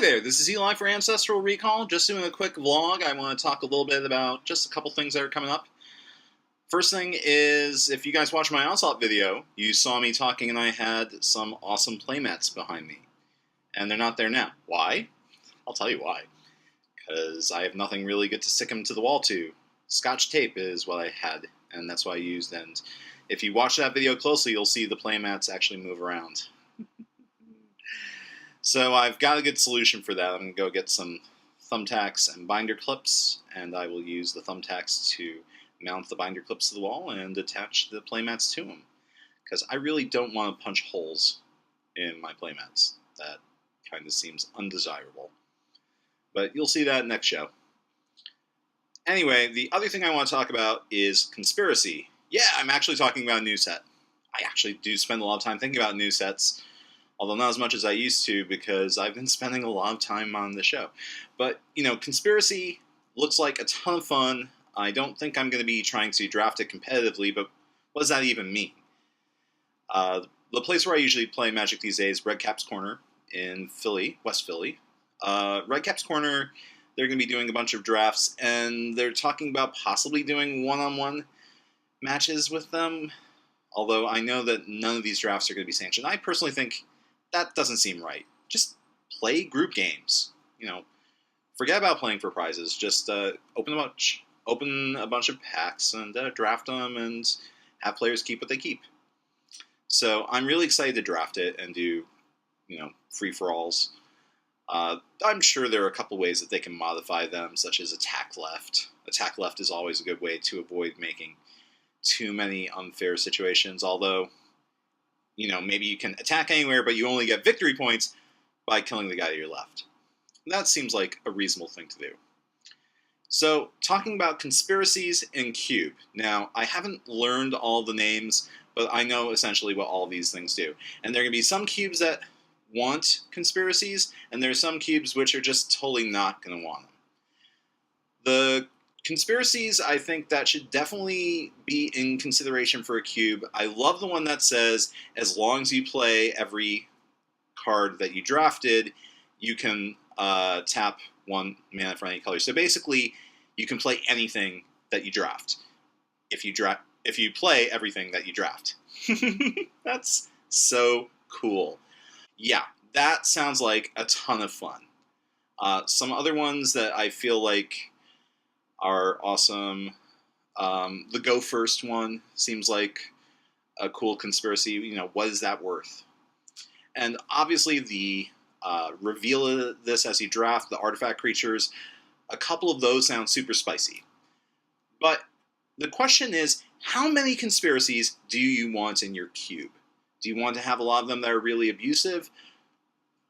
there, this is Eli for Ancestral Recall. Just doing a quick vlog. I want to talk a little bit about just a couple things that are coming up. First thing is, if you guys watched my Onslaught video, you saw me talking and I had some awesome playmats behind me. And they're not there now. Why? I'll tell you why. Because I have nothing really good to stick them to the wall to. Scotch tape is what I had, and that's what I used. And if you watch that video closely, you'll see the playmats actually move around. So I've got a good solution for that. I'm going to go get some thumbtacks and binder clips, and I will use the thumbtacks to mount the binder clips to the wall and attach the playmats to them. Because I really don't want to punch holes in my playmats. That kind of seems undesirable. But you'll see that next show. Anyway, the other thing I want to talk about is conspiracy. Yeah, I'm actually talking about a new set. I actually do spend a lot of time thinking about new sets. Although not as much as I used to, because I've been spending a lot of time on the show. But, you know, conspiracy looks like a ton of fun. I don't think I'm going to be trying to draft it competitively, but what does that even mean? The place where I usually play Magic these days, Redcap's Corner in Philly, West Philly. Redcap's Corner, they're going to be doing a bunch of drafts, and they're talking about possibly doing one-on-one matches with them. Although I know that none of these drafts are going to be sanctioned. I personally think that doesn't seem right. Just play group games. You know, forget about playing for prizes. Just open a bunch of packs and draft them, and have players keep what they keep. So I'm really excited to draft it and do, you know, free-for-alls. I'm sure there are a couple ways that they can modify them, such as attack left. Attack left is always a good way to avoid making too many unfair situations, although, you know, maybe you can attack anywhere, but you only get victory points by killing the guy to your left. That seems like a reasonable thing to do. So, talking about conspiracies in Cube. Now, I haven't learned all the names, but I know essentially what all these things do. And there are going to be some cubes that want conspiracies, and there are some cubes which are just totally not going to want them. The conspiracies, I think that should definitely be in consideration for a cube. I love the one that says, as long as you play every card that you drafted, you can tap 1 mana for any color. So basically, you can play anything that you draft. If you play everything that you draft. That's so cool. Yeah, that sounds like a ton of fun. Some other ones that I feel like are awesome. The Go First one seems like a cool conspiracy. You know, what is that worth? And obviously the reveal of this as you draft, the artifact creatures, a couple of those sound super spicy. But the question is, how many conspiracies do you want in your cube? Do you want to have a lot of them that are really abusive?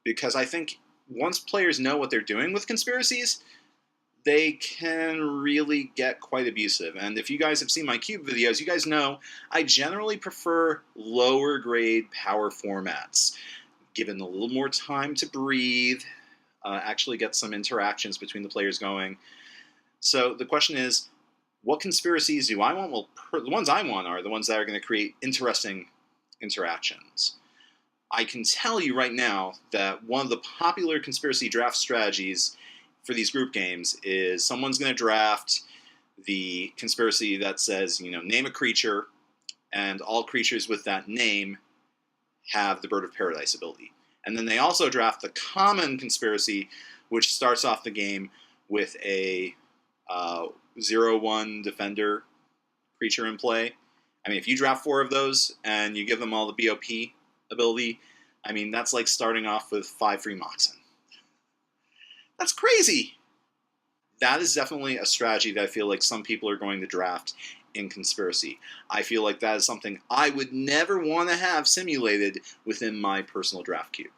Because I think once players know what they're doing with conspiracies, they can really get quite abusive. And if you guys have seen my cube videos, you guys know I generally prefer lower grade power formats, given a little more time to breathe, actually get some interactions between the players going. So the question is, what conspiracies do I want? Well, the ones I want are the ones that are going to create interesting interactions. I can tell you right now that one of the popular conspiracy draft strategies for these group games is someone's going to draft the conspiracy that says, you know, name a creature, and all creatures with that name have the Bird of Paradise ability. And then they also draft the common conspiracy, which starts off the game with a 0/1 defender creature in play. I mean, if you draft 4 of those and you give them all the BOP ability, I mean, that's like starting off with 5 free Moxen. That's crazy! That is definitely a strategy that I feel like some people are going to draft in Conspiracy. I feel like that is something I would never want to have simulated within my personal draft cube.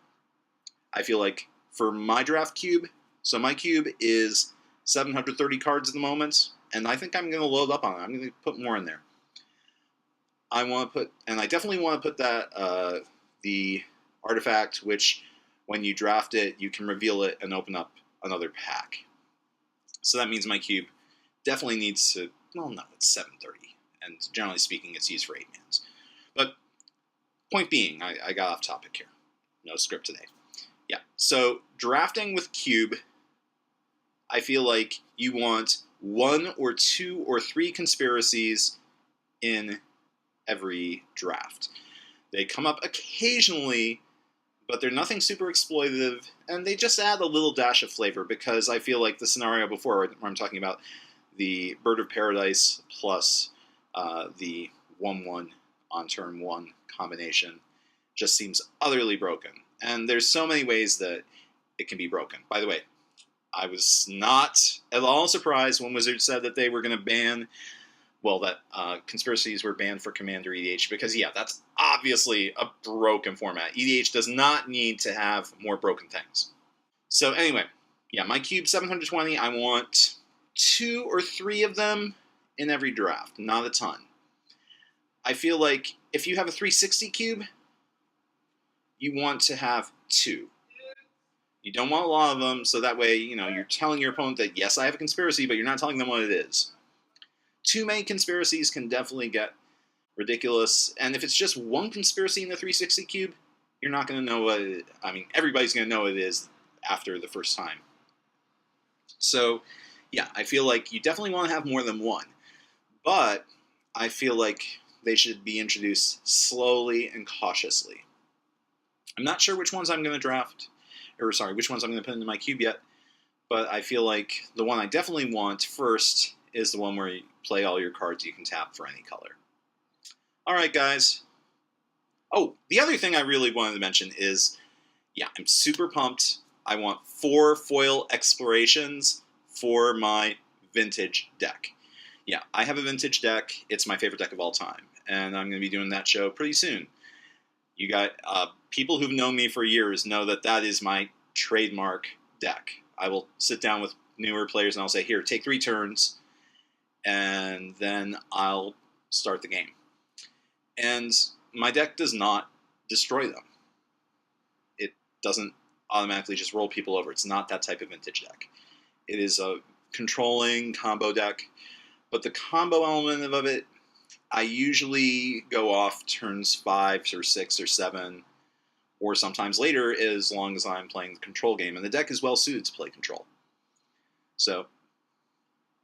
I feel like for my draft cube, so my cube is 730 cards at the moment, and I think I'm going to load up on it. I'm going to put more in there. I definitely want to put that, the artifact, which when you draft it, you can reveal it and open up another pack. So that means my cube definitely needs to, well, no, it's 730, and generally speaking, it's used for 8-mans. But point being, I got off topic here. No script today. Yeah, so drafting with cube, I feel like you want 1 or 2 or 3 conspiracies in every draft. They come up occasionally, but they're nothing super exploitative, and they just add a little dash of flavor, because I feel like the scenario before, where I'm talking about the Bird of Paradise plus the 1/1 on turn 1 combination, just seems utterly broken. And there's so many ways that it can be broken. By the way, I was not at all surprised when Wizards said that they were going to ban, well, that conspiracies were banned for Commander EDH, because, yeah, that's obviously a broken format. EDH does not need to have more broken things. So anyway, yeah, my cube 720, I want 2 or 3 of them in every draft, not a ton. I feel like if you have a 360 cube, you want to have 2. You don't want a lot of them, so that way, you're telling your opponent that, yes, I have a conspiracy, but you're not telling them what it is. Too many conspiracies can definitely get ridiculous, and if it's just one conspiracy in the 360 cube, you're not going to know what it is. I mean, everybody's going to know what it is after the first time. So, yeah, I feel like you definitely want to have more than one, but I feel like they should be introduced slowly and cautiously. I'm not sure which ones I'm going to draft, which ones I'm going to put into my cube yet, but I feel like the one I definitely want first is the one where you play all your cards you can tap for any color. Alright, guys. Oh, the other thing I really wanted to mention is, yeah, I'm super pumped. I want 4 foil explorations for my vintage deck. Yeah, I have a vintage deck. It's my favorite deck of all time, and I'm going to be doing that show pretty soon. You got people who've known me for years know that that is my trademark deck. I will sit down with newer players and I'll say, here, take 3 turns, and then I'll start the game. And my deck does not destroy them. It doesn't automatically just roll people over. It's not that type of vintage deck. It is a controlling combo deck, but the combo element of it, I usually go off turns 5 or 6 or 7, or sometimes later, as long as I'm playing the control game, and the deck is well suited to play control. So,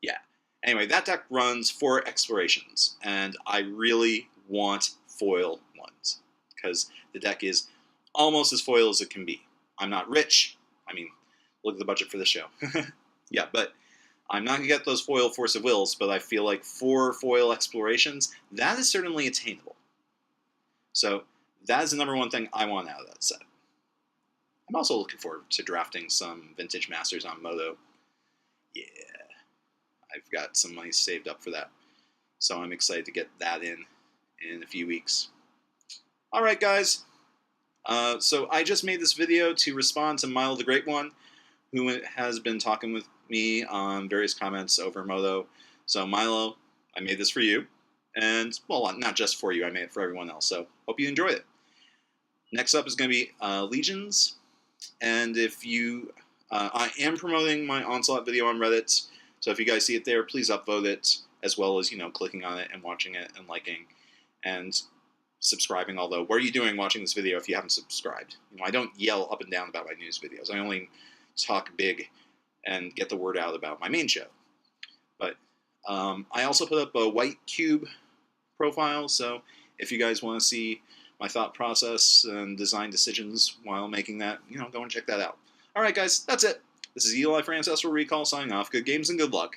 yeah. Anyway, that deck runs 4 explorations, and I really want foil ones, because the deck is almost as foil as it can be. I'm not rich. I mean, look at the budget for this show. Yeah, but I'm not going to get those foil Force of Wills, but I feel like 4 foil explorations, that is certainly attainable. So that is the number one thing I want out of that set. I'm also looking forward to drafting some Vintage Masters on Moto. Yeah, I've got some money saved up for that. So I'm excited to get that in a few weeks. Alright, guys. So I just made this video to respond to Milo the Great One, who has been talking with me on various comments over Moto. So Milo, I made this for you. And, well, not just for you, I made it for everyone else. So hope you enjoy it. Next up is going to be Legions. And if you... I am promoting my Onslaught video on Reddit. So if you guys see it there, please upvote it, as well as, clicking on it and watching it and liking and subscribing. Although, what are you doing watching this video if you haven't subscribed? I don't yell up and down about my news videos. I only talk big and get the word out about my main show. But I also put up a white cube profile, so if you guys want to see my thought process and design decisions while making that, go and check that out. Alright guys, that's it. This is Eli for Ancestral Recall signing off. Good games and good luck.